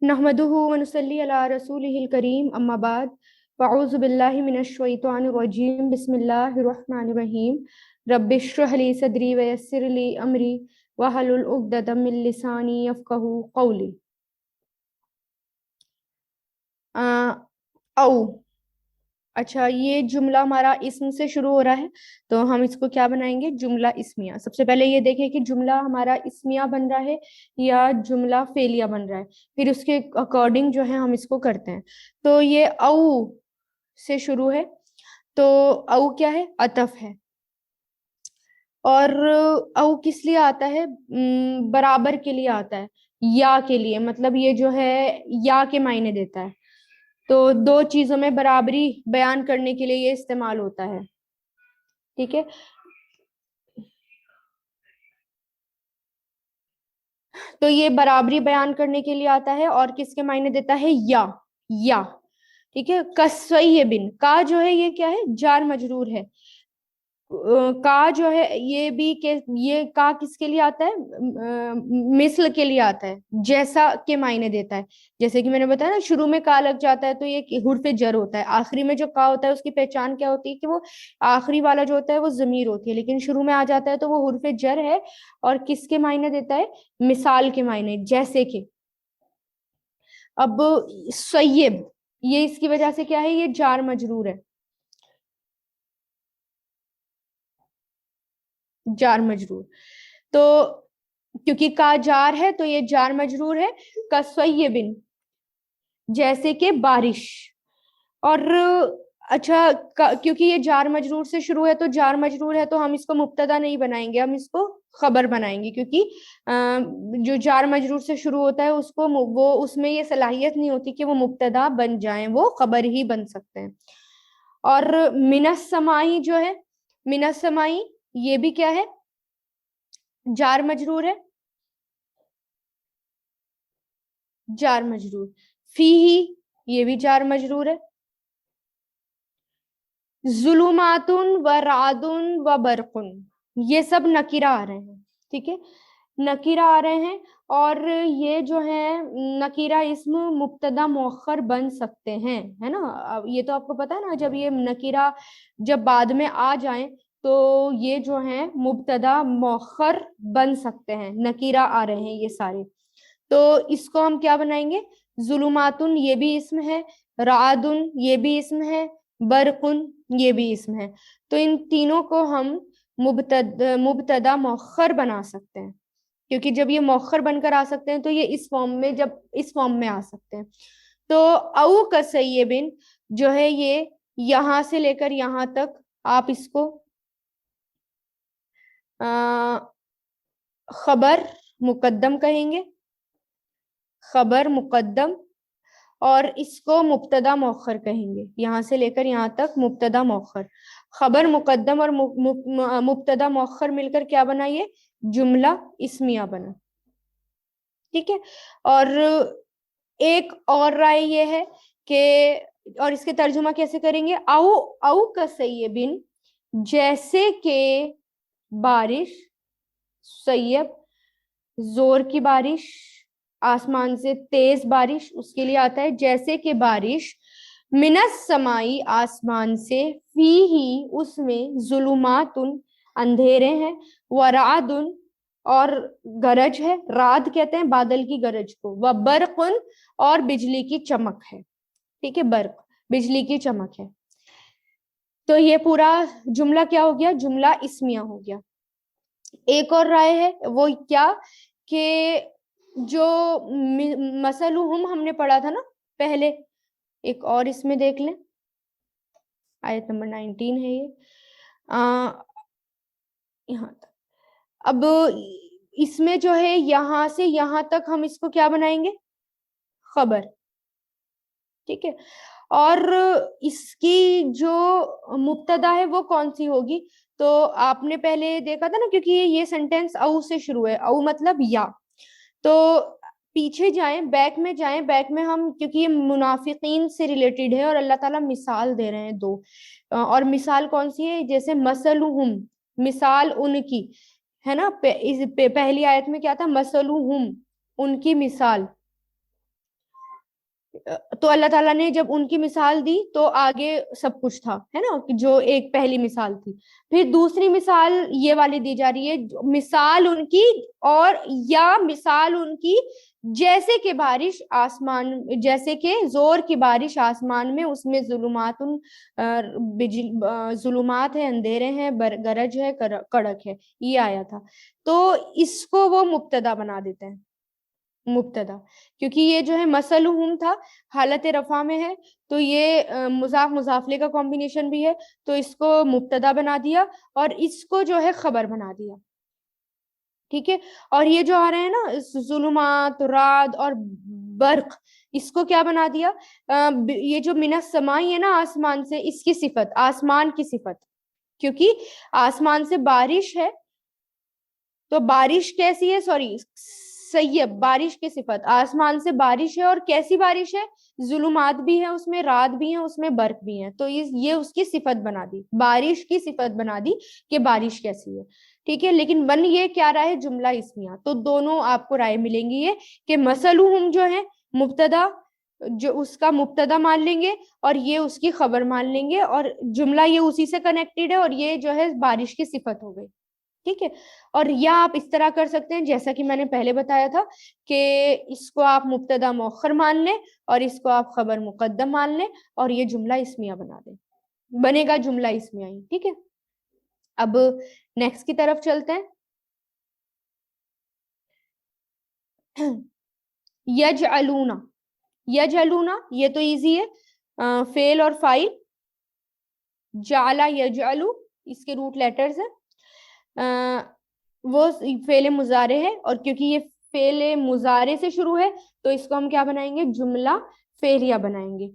नहमदुहु व नुसल्ली अला रसूलिहिल करीम अम्मा बाद फ़अऊज़ु बिल्लाहि मिनश शैतानिर रजीम बिस्मिल्लाहिर रहमानिर रहीम रब्बिश्रह ली सदरी व यस्सिर ली अमरी वहलुल उक़दतम मिन लिसानी यफ़क़हू क़ौली। अ, औ अच्छा, ये जुमला हमारा इस्म से शुरू हो रहा है, तो हम इसको क्या बनाएंगे? जुमला इस्मिया। सबसे पहले ये देखें कि जुमला हमारा इस्मिया बन रहा है या जुमला फेलिया बन रहा है, फिर उसके अकॉर्डिंग जो है हम इसको करते हैं। तो ये औ से शुरू है, तो औ क्या है? अतफ है। और औ किस लिए आता है? बराबर के लिए आता है, या के लिए, मतलब ये जो है या के मायने देता है। तो दो चीजों में बराबरी बयान करने के लिए ये इस्तेमाल होता है। ठीक है, तो ये बराबरी बयान करने के लिए आता है और किसके मायने देता है? या। ठीक है, बिन का जो है ये क्या है? जार मजरूर है। का जो है ये भी के, ये का किसके लिए आता है? मिस्ल के लिए आता है, जैसा के मायने देता है। जैसे कि मैंने बताया ना, शुरू में का लग जाता है तो ये हुर्फे जर होता है। आखिरी में जो का होता है उसकी पहचान क्या होती है? कि वो आखिरी वाला जो होता है वो जमीर होती है, लेकिन शुरू में आ जाता है तो वो हुर्फे जर है। और किसके मायने देता है? मिसाल के मायने, जैसे कि। अब सैयब, ये इसकी वजह से क्या है? ये जार मजरूर है, जार मजरूर। तो क्योंकि का जार है तो ये जार मजरूर है। बिन, जैसे कि बारिश। और अच्छा, क्योंकि ये जार मजरूर से शुरू है, तो जार मजरूर है तो हम इसको मुब्तदा नहीं बनाएंगे, हम इसको खबर बनाएंगे। क्योंकि जो जार मजरूर से शुरू होता है उसको वो उसमें ये सलाहियत नहीं होती कि वो मुब्तदा बन जाए, वो खबर ही बन सकते हैं। और मिनस समाई जो है, मिनस समाई, ये भी क्या है? जार मजरूर है, जार मजरूर। फी ही, ये भी जार मजरूर है। जुलुमातुन व रादुन व बरकुन, ये सब नकीरा आ रहे हैं। ठीक है, नकीरा आ रहे हैं। और ये जो है नकीरा इस्म मुब्तदा मौखर बन सकते हैं, है ना? अब ये तो आपको पता है ना, जब ये नकीरा जब बाद में आ जाए तो ये जो है मुब्तदा मौखर बन सकते हैं। नकीरा आ रहे हैं ये सारे, तो इसको हम क्या बनाएंगे? जुलुमातुन, ये भी इसम है। रादुन, ये भी इसम है। बरकुन, ये भी इसम है। तो इन तीनों को हम मुब्तदा मौखर बना सकते हैं, क्योंकि जब ये मौखर बनकर आ सकते हैं तो ये इस फॉर्म में, जब इस फॉर्म में आ सकते हैं। तो औ कसय्यबिन जो है ये यहां से लेकर यहां तक आप इसको आ, खबर मुकद्दम कहेंगे, खबर मुकद्दम। और इसको मुब्तदा मौखर कहेंगे, यहाँ से लेकर यहाँ तक मुब्तदा मौखर। खबर मुकद्दम और मुब्तदा मौखर मिलकर क्या बना? ये जुमला इस्मिया बना। ठीक है, और एक और राय ये है कि, और इसके तर्जुमा कैसे करेंगे? औ औ का सैयबिन, जैसे के बारिश। सैयब, जोर की बारिश, आसमान से तेज बारिश, उसके लिए आता है जैसे कि बारिश। मिनस समाई, आसमान से। फी ही, उसमें। जुलुमातुन, अंधेरे हैं। वरादुन, और गरज है। रात कहते हैं बादल की गरज को। व बरकुन, और बिजली की चमक है। ठीक है, बर्क, बिजली की चमक है। तो ये पूरा जुमला क्या हो गया? जुमला इस्मिया हो गया। एक और राय है, वो क्या? कि जो मसलुहुम हमने पढ़ा था ना पहले, एक और इसमें देख लें, आयत नंबर 19 है ये। आ, यहाँ तक। अब इसमें जो है यहां से यहां तक हम इसको क्या बनाएंगे? खबर। ठीक है, और इसकी जो मुब्तदा है वो कौन सी होगी? तो आपने पहले देखा था ना, क्योंकि ये सेंटेंस औ से शुरू है, औ मतलब या। तो पीछे जाएं, बैक में जाएं, बैक में हम, क्योंकि ये मुनाफिकीन से रिलेटेड है और अल्लाह ताला मिसाल दे रहे हैं दो। और मिसाल कौन सी है? जैसे मसलुहुम, मिसाल उनकी, है ना? पहली आयत में क्या था? मसलुहुम, उनकी मिसाल। تو اللہ تعالیٰ نے جب ان کی مثال دی تو آگے سب کچھ تھا، ہے نا، جو ایک پہلی مثال تھی. پھر دوسری مثال یہ والی دی جا رہی ہے، مثال ان کی، اور یا مثال ان کی جیسے کہ بارش آسمان، جیسے کہ زور کی بارش آسمان میں، اس میں ظلمات ظلمات ہے، اندھیرے ہیں، گرج ہے، کڑک ہے. یہ آیا تھا. تو اس کو وہ مبتدا بنا دیتے ہیں، مبتدا، کیونکہ یہ جو ہے مثلہم تھا، حالت رفع میں ہے، تو یہ مضاف مضافلے کا کمبینیشن بھی ہے، تو اس کو مبتدا بنا دیا اور اس کو جو ہے خبر بنا دیا. ٹھیک ہے. اور یہ جو آ رہے ہیں نا ظلمات، رعد اور برق، اس کو کیا بنا دیا؟ یہ جو من السماء ہے نا، آسمان سے، اس کی صفت، آسمان کی صفت، کیونکہ آسمان سے بارش ہے تو بارش کیسی ہے، سوری سیب، بارش کی صفت، آسمان سے بارش ہے، اور کیسی بارش ہے؟ ظلمات بھی ہیں اس میں، رات بھی ہیں اس میں، برق بھی ہیں. تو یہ اس کی صفت بنا دی، بارش کی صفت بنا دی کہ بارش کیسی ہے. ٹھیک ہے. لیکن بن یہ کیا رہا ہے؟ جملہ اسمیہ. تو دونوں آپ کو رائے ملیں گی یہ کہ مثلہم جو ہے مبتدا، جو اس کا مبتدا مان لیں گے اور یہ اس کی خبر مان لیں گے، اور جملہ یہ اسی سے کنیکٹڈ ہے، اور یہ جو ہے بارش کی صفت ہو گئی. ٹھیک ہے. اور یا آپ اس طرح کر سکتے ہیں جیسا کہ میں نے پہلے بتایا تھا کہ اس کو آپ مبتدا مؤخر مان لیں اور اس کو آپ خبر مقدم مان لیں اور یہ جملہ اسمیہ بنا دیں، بنے گا جملہ اسمیہ ہی. ٹھیک ہے. اب نیکسٹ کی طرف چلتے ہیں. یجعلون، یجعلون یہ تو ایزی ہے، فعل اور فاعل. جعل یجعلو اس کے روٹ لیٹرز ہیں، وہ فعل مضارع ہے، اور کیونکہ یہ فعل مضارع سے شروع ہے تو اس کو ہم کیا بنائیں گے؟ جملہ فعلیہ بنائیں گے.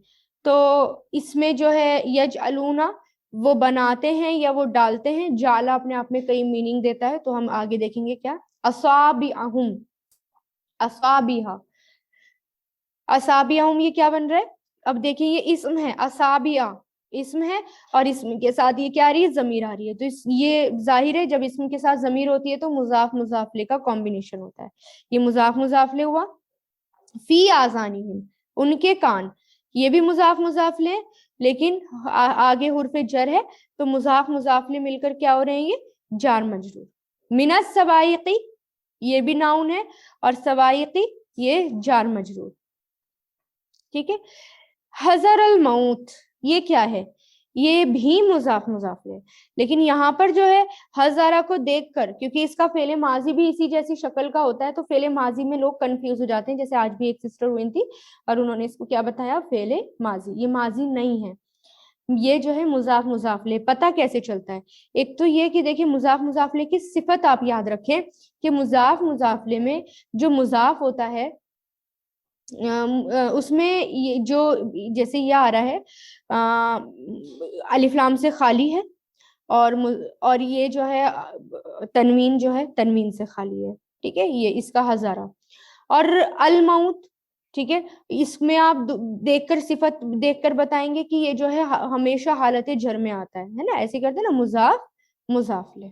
تو اس میں جو ہے یجعلون وہ بناتے ہیں یا وہ ڈالتے ہیں. جعل اپنے آپ میں کئی میننگ دیتا ہے، تو ہم آگے دیکھیں گے کیا. اصابعہم، اصابیہ، اصابعہم یہ کیا بن رہا ہے؟ اب دیکھیں یہ اسم ہے، اصابیہ اسم ہے، اور اسم کے ساتھ یہ کیا آ رہی ہے؟ ضمیر آ رہی ہے. تو یہ ظاہر ہے جب اسم کے ساتھ ضمیر ہوتی ہے تو مضاف مضافلے کا کمبینیشن ہوتا ہے. یہ مضاف مضافلے ہوا. فی آذانہم ان کے کان، یہ بھی مضاف مضافلے لیکن آگے حرف جر ہے، تو مضاف مضافلے مل کر کیا ہو رہے ہیں؟ یہ جار مجرور. من السوائقی یہ بھی ناؤن ہے، اور سوائقی یہ جار مجرور. ٹھیک ہے. حذر الموت یہ کیا ہے؟ یہ بھی مضاف مضافلے، لیکن یہاں پر جو ہے حذرہ کو دیکھ کر، کیونکہ اس کا فعل ماضی بھی اسی جیسی شکل کا ہوتا ہے، تو فعل ماضی میں لوگ کنفیوز ہو جاتے ہیں. جیسے آج بھی ایک سسٹر ہوئی تھی اور انہوں نے اس کو کیا بتایا؟ فعل ماضی. یہ ماضی نہیں ہے، یہ جو ہے مضاف مضافلے. پتہ کیسے چلتا ہے؟ ایک تو یہ کہ دیکھیں مضاف مضافلے کی صفت آپ یاد رکھیں کہ مضاف مضافلے میں جو مضاف ہوتا ہے اس میں جو جیسے یہ آ رہا ہے الف لام سے خالی ہے، اور یہ جو ہے تنوین جو ہے تنوین سے خالی ہے. ٹھیک ہے. یہ اس کا ہزارہ. اور الموت، ٹھیک ہے، اس میں آپ دیکھ کر صفت دیکھ کر بتائیں گے کہ یہ جو ہے ہمیشہ حالت جر میں آتا ہے نا، ایسے کرتے ہیں نا، مضاف مضافلے.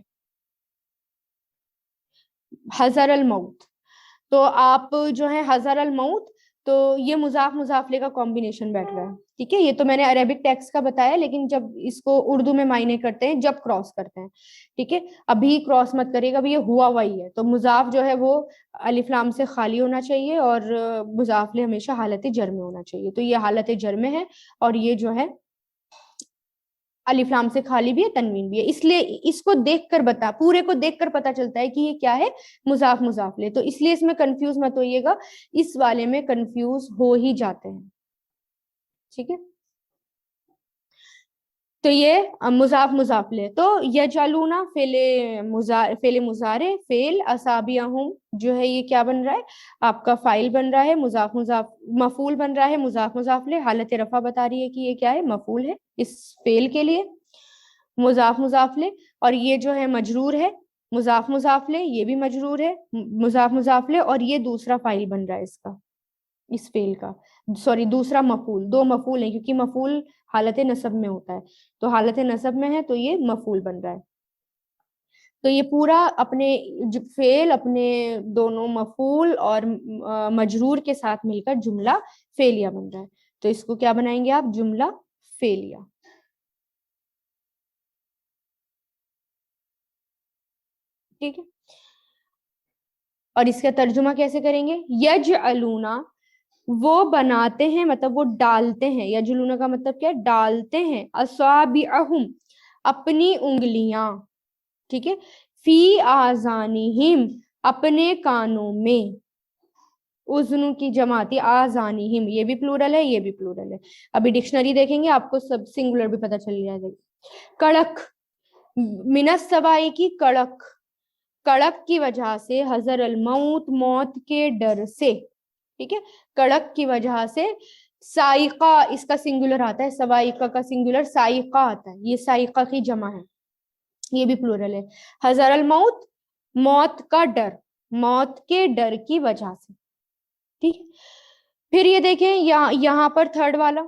حذر الموت، تو آپ جو ہے حذر الموت، تو یہ مضاف مضافلے کا کمبینیشن بیٹھ رہا ہے. ٹھیک ہے. یہ تو میں نے عربک ٹیکسٹ کا بتایا، لیکن جب اس کو اردو میں معنی کرتے ہیں جب کراس کرتے ہیں. ٹھیک ہے. ابھی کراس مت کرے گا، ابھی یہ ہوا وہی ہے. تو مضاف جو ہے وہ الف لام سے خالی ہونا چاہیے، اور مضافلے ہمیشہ حالت جر میں ہونا چاہیے. تو یہ حالت جر میں ہے، اور یہ جو ہے الف لام سے خالی بھی ہے، تنوین بھی ہے. اس لیے اس کو دیکھ کر پورے کو دیکھ کر پتا چلتا ہے کہ یہ کیا ہے؟ مضاف مضافلے. تو اس لیے اس میں کنفیوز مت ہوئیے گا، اس والے میں کنفیوز ہو ہی جاتے ہیں. ٹھیک ہے. تو یہ مضاف مضافلے. تو یجعلون فعل مضارع، فعل اصابعہم جو ہے یہ کیا بن رہا ہے؟ آپ کا فاعل بن رہا ہے، مفعول بن رہا ہے، مضاف مضافلے. حالت رفع بتا رہی ہے کہ یہ کیا ہے؟ مفعول ہے اس فعل کے لیے، مضاف مضافلے. اور یہ جو ہے مجرور ہے، مضاف مضافلے، یہ بھی مجرور ہے، مضاف مضافلے. اور یہ دوسرا فاعل بن رہا ہے اس کا، اس فعل کا، سوری دوسرا مفعول. دو مفعول ہیں کیونکہ مفعول حالت نصب میں ہوتا ہے، تو حالت نصب میں ہے تو یہ مفعول بن رہا ہے. तो ये पूरा अपने फेल, अपने दोनों मफूल और मजरूर के साथ मिलकर जुमला फेलिया बन रहा है। तो इसको क्या बनाएंगे आप, जुमला फेलिया। ठीक है, और इसका तर्जुमा कैसे करेंगे, यजअलूना, वो बनाते हैं, मतलब वो डालते हैं, यजलूना का मतलब क्या है, डालते हैं, असाबिअहुम, अपनी उंगलियां, ठीक है, फी आजानिहिम, अपने कानों में, उज़्नु की जमाती आजानिहिम, ये भी प्लूरल है, ये भी प्लूरल है। अभी डिक्शनरी देखेंगे आपको सब सिंगुलर भी पता चल जाएगा। कड़क, मिनस सवाई की कड़क, कड़क की वजह से, हजर अल मौत, मौत के डर से, ठीक है, कड़क की वजह से, साइका, इसका सिंगुलर आता है, सवाइका का सिंगुलर साइका आता है, ये साइका की जमा है, ये भी प्लूरल है। हजर अल मौत, मौत का डर, मौत के डर की वजह से, ठीक है। फिर ये देखें यहाँ पर थर्ड वाला,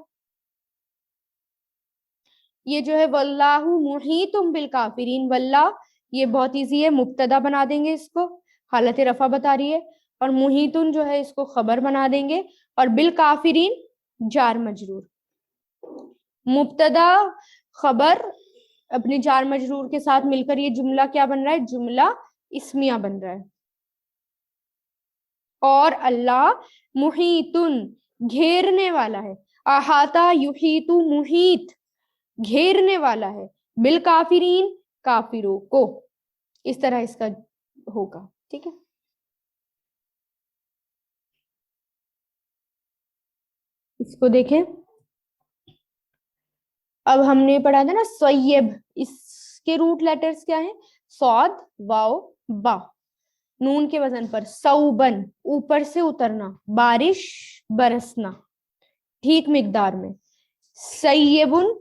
ये जो है वल्लाहु मुहीतुम बिल काफिरीन, वल्लाह ये बहुत इजी है, मुब्तदा बना देंगे इसको, हालत रफा बता रही है, और मुहीतुन जो है इसको खबर बना देंगे, और बिल काफिरीन जार मजरूर, मुब्तदा खबर अपने जार मजरूर के साथ मिलकर ये जुमला क्या बन रहा है, जुमला इस्मिया बन रहा है। और अल्लाह मुहीतुन घेरने वाला है, अहाता युहीतु मुहीत घेरने वाला है, बिल काफिरीन काफिरों को, इस तरह इसका होगा, ठीक है। इसको देखें, अब हमने पढ़ा था ना सय्यब, इसके रूट लेटर्स क्या है, सौद, वाओ, बा, नून के वजन पर, सौबन ऊपर से उतरना, बारिश बरसना ठीक मिकदार में, सय्यबुन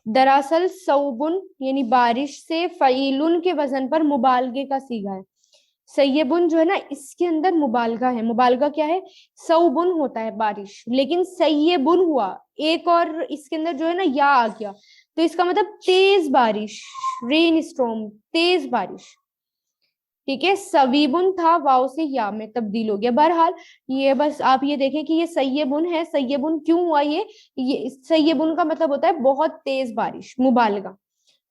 दरअसल सौबुन यानी बारिश से फईलुन के वजन पर मुबालगे का सीगा है। सय्यबुन जो है ना, इसके अंदर मुबालगा है, मुबालगा क्या है, सौबुन होता है बारिश, लेकिन सय्यबुन हुआ एक, और इसके अंदर जो है ना या आ गया, तो इसका मतलब तेज बारिश, रेन स्टॉर्म, तेज बारिश, ठीक है। सवीबुन था, वाव से या में तब्दील हो गया। बहरहाल ये बस आप ये देखें कि ये सय्यबुन है, सय्यबुन क्यों हुआ, ये सय्यबुन का मतलब होता है बहुत तेज बारिश, मुबालगा।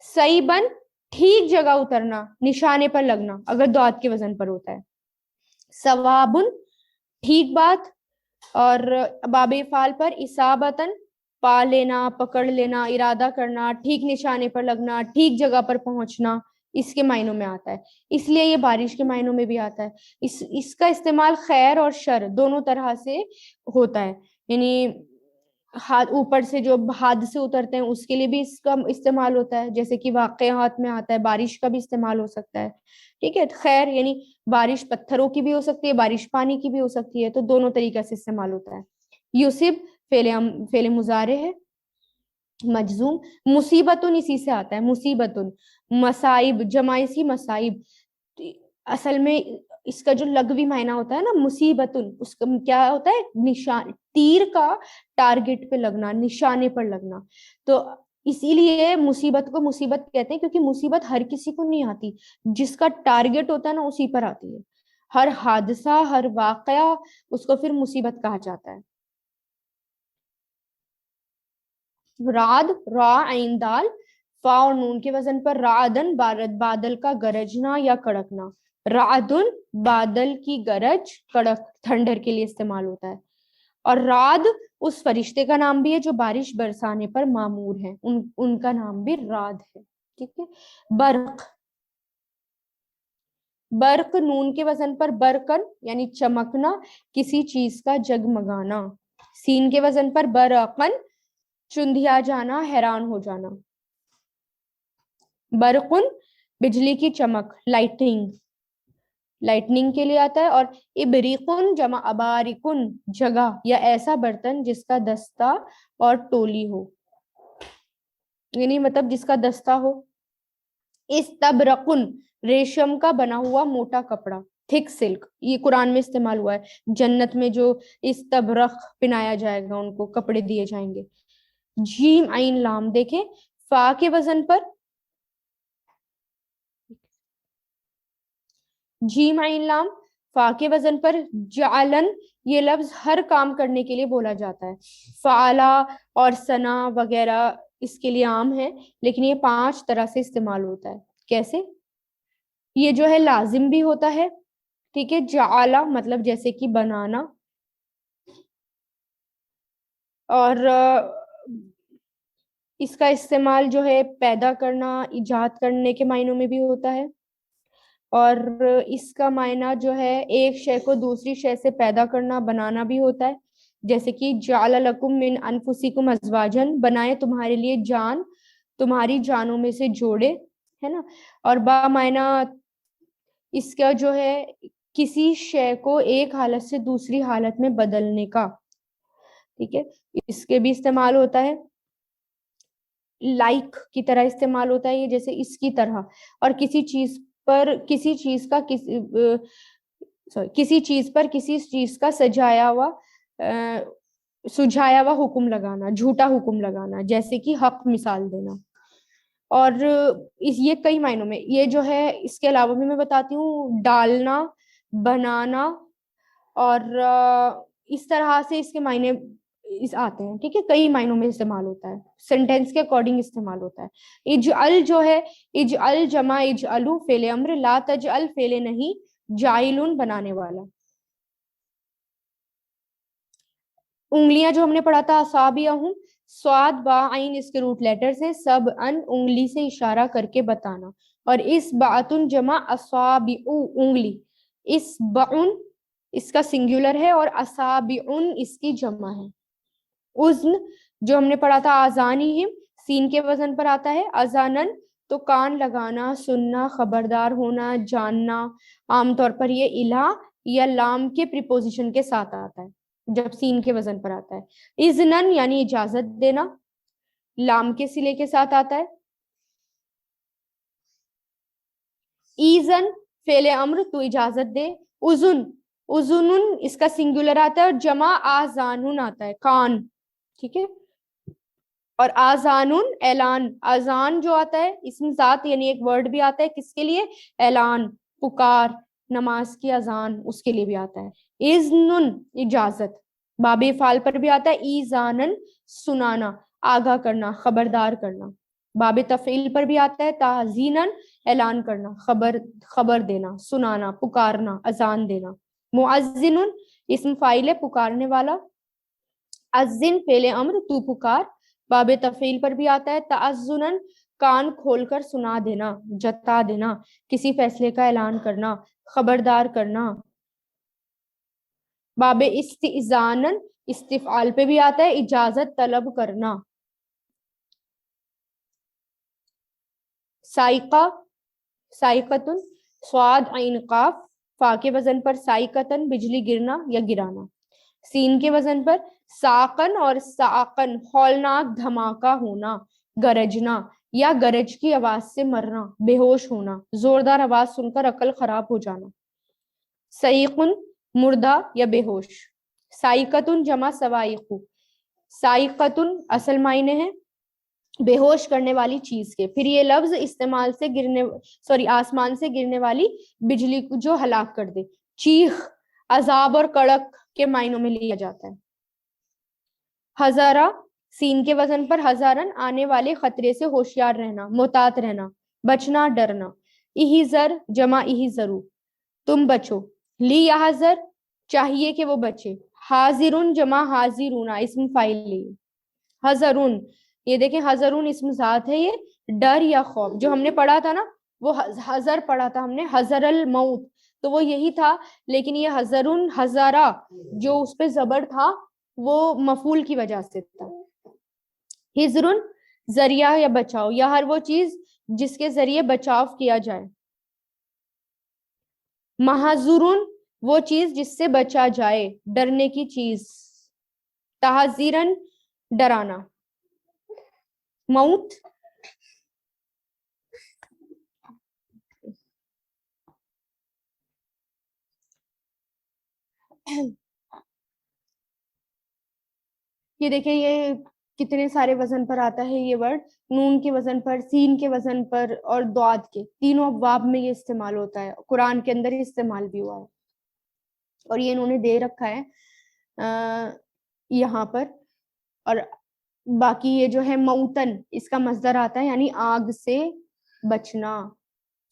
सईबन ठीक जगह उतरना, निशाने पर लगना, अगर दाद के वजन पर होता है। सवाबुन ठीक बात, और बाबे फाल पर इसाबतन पा लेना, पकड़ लेना, इरादा करना, ठीक निशाने पर लगना, ठीक जगह पर पहुंचना, इसके मायनों में आता है, इसलिए ये बारिश के मायनों में भी आता है। इसका इस्तेमाल खैर और शर दोनों तरह से होता है, यानी हाथ ऊपर से जो हादसे उतरते हैं उसके लिए भी इसका इस्तेमाल होता है, जैसे कि वाक़यात में आता है, बारिश का भी इस्तेमाल हो सकता है, ठीक है। खैर यानी बारिश पत्थरों की भी हो सकती है, बारिश पानी की भी हो सकती है, तो दोनों तरीके से इस्तेमाल होता है। यूसिब फेले मुजारे है, मजजूम, मुसीबतुन इसी से आता है, मुसीबतुन, मसाइब जमाइसी मसाइब, असल में इसका जो लघवी मायना होता है ना मुसीबतुन, उसका क्या होता है, निशान, तीर का टारगेट पे लगना, निशाने पर लगना, तो इसीलिए मुसीबत को मुसीबत कहते हैं, क्योंकि मुसीबत हर किसी को नहीं आती, जिसका टारगेट होता है ना उसी पर आती है, हर हादसा, हर वाकया उसको फिर मुसीबत कहा जाता है। राद, रा आइन दाल, फा और नून के वजन पर, रादन बादल का गरजना या कड़कना, रादुन बादल की गरज, कड़क थंडर के लिए इस्तेमाल होता है। और राद उस फरिश्ते का नाम भी है जो बारिश बरसाने पर मामूर है, उनका नाम भी राद है, ठीक है। बर्क, बर्क नून के वजन पर बरकन यानी चमकना, किसी चीज का जगमगाना, सीन के वजन पर बरकन चुंधिया जाना, हैरान हो जाना। बरकुन बिजली की चमक, लाइटनिंग, लाइटनिंग के लिए आता है। और इबरिकुन जमा अबारिकुन जगह या ऐसा बर्तन जिसका दस्ता और टोली हो, यानी मतलब जिसका दस्ता हो। इस तबरकुन रेशम का बना हुआ मोटा कपड़ा, थिक सिल्क, ये कुरान में इस्तेमाल हुआ है, जन्नत में जो इस तबरक पहनाया जाएगा उनको कपड़े दिए जाएंगे। जीम आइन लाम देखें, फा के वजन पर जीम आइन लाम, फा के वजन पर जालन, ये लफ्ज हर काम करने के लिए बोला जाता है। फाला और सना वगैरह इसके लिए आम है, लेकिन ये 5 तरह से इस्तेमाल होता है। कैसे? ये जो है लाजिम भी होता है, ठीक है, जाला मतलब जैसे कि बनाना, और इसका इस्तेमाल जो है पैदा करना, इजाद करने के मायनों में भी होता है। और इसका मायना जो है एक शय को दूसरी शय से पैदा करना, बनाना भी होता है। जैसे कि जाला लकुम मिन अनफुसिकुम अजवाजन, बनाए तुम्हारे लिए जान, तुम्हारी जानों में से जोड़े, है ना। और बा मायना इसका जो है किसी शय को एक हालत से दूसरी हालत में बदलने का, ठीक है, इसके भी इस्तेमाल होता है। लाइक की तरह इस्तेमाल होता है ये, जैसे इसकी तरह। और किसी चीज पर किसी चीज का किसी चीज पर किसी चीज का सजाया हुआ सुझाया हुआ हुक्म लगाना, झूठा हुक्म लगाना, जैसे कि हक मिसाल देना। और ये कई मायनों में ये जो है, इसके अलावा भी मैं बताती हूँ, डालना, बनाना, और इस तरह से इसके मायने इस आते हैं, ठीक है, कई मायनों में इस्तेमाल होता है, सेंटेंस के अकॉर्डिंग इस्तेमाल होता है। इजअल जो है, इजअल जमा इजअलू फेले अम्र, ला तजअल फेले नहीं, जाइलुन बनाने वाला। उंगलियां जो हमने पढ़ा था, असाबिया हूँ, स्वाद बा आइन इसके रूट लेटर्स है, सब अन उंगली से इशारा करके बताना। और इस बातुन जमा असाबिउ उंगली, इस बाउन इसका सिंगुलर है, और असाबिउन इसकी जमा है। उज्न जो हमने पढ़ा था, आजानी हिम, सीन के वजन पर आता है। अजानन तो कान लगाना, सुनना, खबरदार होना, जानना। आमतौर पर ये इला या लाम के प्रीपोजिशन के साथ आता है जब सीन के वजन पर आता है। इजनन यानी इजाजत देना, लाम के सिले के साथ आता है। ईजन फेले अम्र, तू इजाजत दे। उजुन, उजुनुन इसका सिंगुलर आता है, और जमा आजानुन आता है, कान, ठीक है। और आजानुन ऐलान, अजान जो आता है इसमें जात यानी एक वर्ड भी आता है, किसके लिए? ऐलान, पुकार, नमाज की अजान, उसके लिए भी आता है। इज्नुन इजाजत, बाबे फाल पर भी आता है। ईजानन सुनाना, आगाह करना, खबरदार करना। बाबे तफील पर भी आता है। ताजीनन ऐलान करना, खबर खबर देना, सुनाना, पुकारना, अजान देना। मुअज्जिनुन इसम फाइल है, पुकारने वाला। अज्जिन फेले अम्र, तू पुकार, बाबे तफील पर भी आता है। ताजुनन कान खोलकर सुना देना, जता देना, किसी फैसले का ऐलान करना, खबरदार करना। बाबे इस्तिजानन इस्तिफाल पे भी आता है, इजाजत तलब करना। साइका, साइकतुन, स्वाद आइन काफ, फा के वजन पर साइकतन बिजली गिरना या गिराना। सीन के वजन पर साकन और साकन हौलनाक धमाका होना, गरजना या गरज की आवाज से मरना, बेहोश होना, जोरदार आवाज सुनकर अकल खराब हो जाना। सईकुन मुर्दा या बेहोश। साइकतुन जमा सवाइकु, साइकतुन असल मायने है बेहोश करने वाली चीज के। फिर ये लफ्ज इस्तेमाल से गिरने, सॉरी, आसमान से गिरने वाली बिजली को जो हलाक कर दे। चीख अजाब और कड़क के मायनों में लिया जाता है। हजारा सीन के वजन पर हजारन आने वाले खतरे से होशियार रहना, मोहतात रहना, बचना, डरना। इहिजर जमा इहिजरू, तुम बचो। ली यहाजर चाहिए कि वो बचे। हाजिरुन जमा हाजिरूना इसम फाइल ली। हजरुन, ये देखें हजरुन इसम जात है, ये डर या खौफ। जो हमने पढ़ा था ना, वो हजर पढ़ा था हमने, हजरल मौत, तो वो यही था। लेकिन ये हजरुन हजारा जो उस पे जबर था, वो मफूल की वजह से था। हिजरुन जरिया या बचाव, या हर वो चीज जिसके जरिए बचाव किया जाए। महाजुरुन वो चीज जिससे बचा जाए, डरने की चीज। तहजीरन डराना। मौत ये देखिए, ये कितने सारे वजन पर आता है ये वर्ड, नून के वजन पर, सीन के वजन पर और द्वाद के, तीनों अब्वाब में ये इस्तेमाल होता है, कुरान के अंदर इस्तेमाल भी हुआ है। और ये इन्होंने दे रखा है यहाँ पर। और बाकी ये जो है मऊतन, इसका मजदर आता है यानी आग से बचना,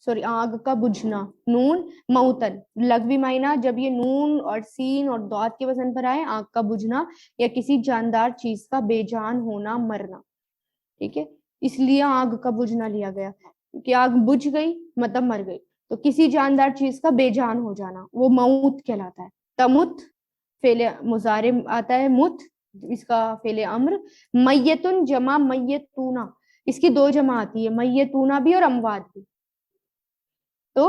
सॉरी आग का बुझना, नून मऊतन, लघवी मायना जब ये नून और सीन और दौत के वजन पर आए, आग का बुझना या किसी जानदार चीज का बेजान होना, मरना। ठीक है, इसलिए आग का बुझना लिया गया कि आग बुझ गई मतलब मर गई। तो किसी जानदार चीज का बेजान हो जाना वो मऊत कहलाता है। तमुत फेले मुजारे आता है, मुत इसका फेले अम्र। मैयतुन जमा मैयतूना, इसकी दो जमा आती है, मैयतूना भी और अमवात भी। तो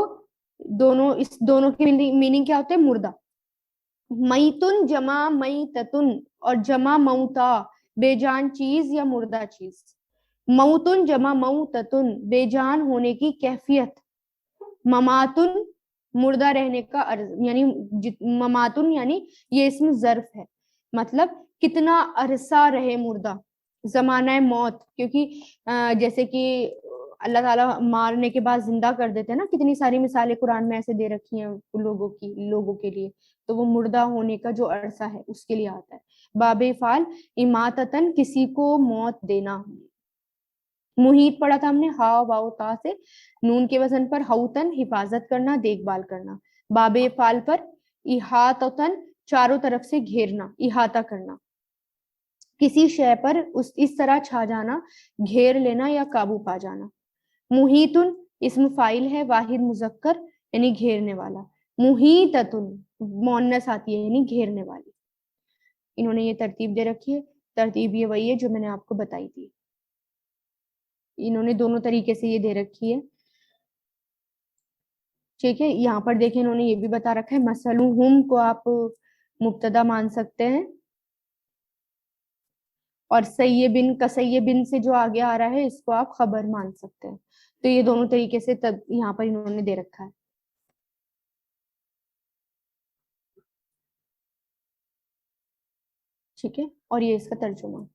दोनों, इस दोनों की मीनिंग क्या होते हैं, मुर्दा। मैतुन जमा मैततुन और जमा मऊता, बेजान चीज या मुर्दा चीज। मऊतुन जमा मऊततुन, बेजान होने की कैफियत। ममातुन मुर्दा रहने का अर्ज, यानी ममातुन यानी ये इसमें ज़र्फ है, मतलब कितना अरसा रहे मुर्दा, जमाना मौत। क्योंकि जैसे कि अल्लाह ताला मारने के बाद जिंदा कर देते हैं ना, कितनी सारी मिसालें कुरान में ऐसे दे रखी हैं लोगों के लिए। तो वो मुर्दा होने का जो अरसा है उसके लिए आता है। बाबे फाल इमाततन, किसी को मौत देना। मुहीत पढ़ा था हमने, हा वाओ ता से, नून के वजन पर हौतन, हिफाजत करना, देखभाल करना। बाबे फाल पर इहाततन, चारों तरफ से घेरना, इहाता करना। किसी शय पर इस तरह छा जाना, घेर लेना या काबू पा जाना। मुहीतुन इसम फाइल है, वाहिद मुजक्कर यानी घेरने वाला। मुहीततुन मोन्नस आती है यानी घेरने वाली। इन्होंने ये तरतीब दे रखी है, तरतीब ये वही है जो मैंने आपको बताई थी। इन्होंने दोनों तरीके से ये दे रखी है। ठीक है, यहाँ पर देखें इन्होंने ये भी बता रखा है, मसलुहुम को आप मुब्तदा मान सकते हैं, और सय्यबिन कसय्यबिन से जो आगे आ रहा है इसको आप खबर मान सकते हैं। तो ये दोनों तरीके से तब यहाँ पर इन्होंने दे रखा है। ठीक है, और ये इसका तर्जुमा।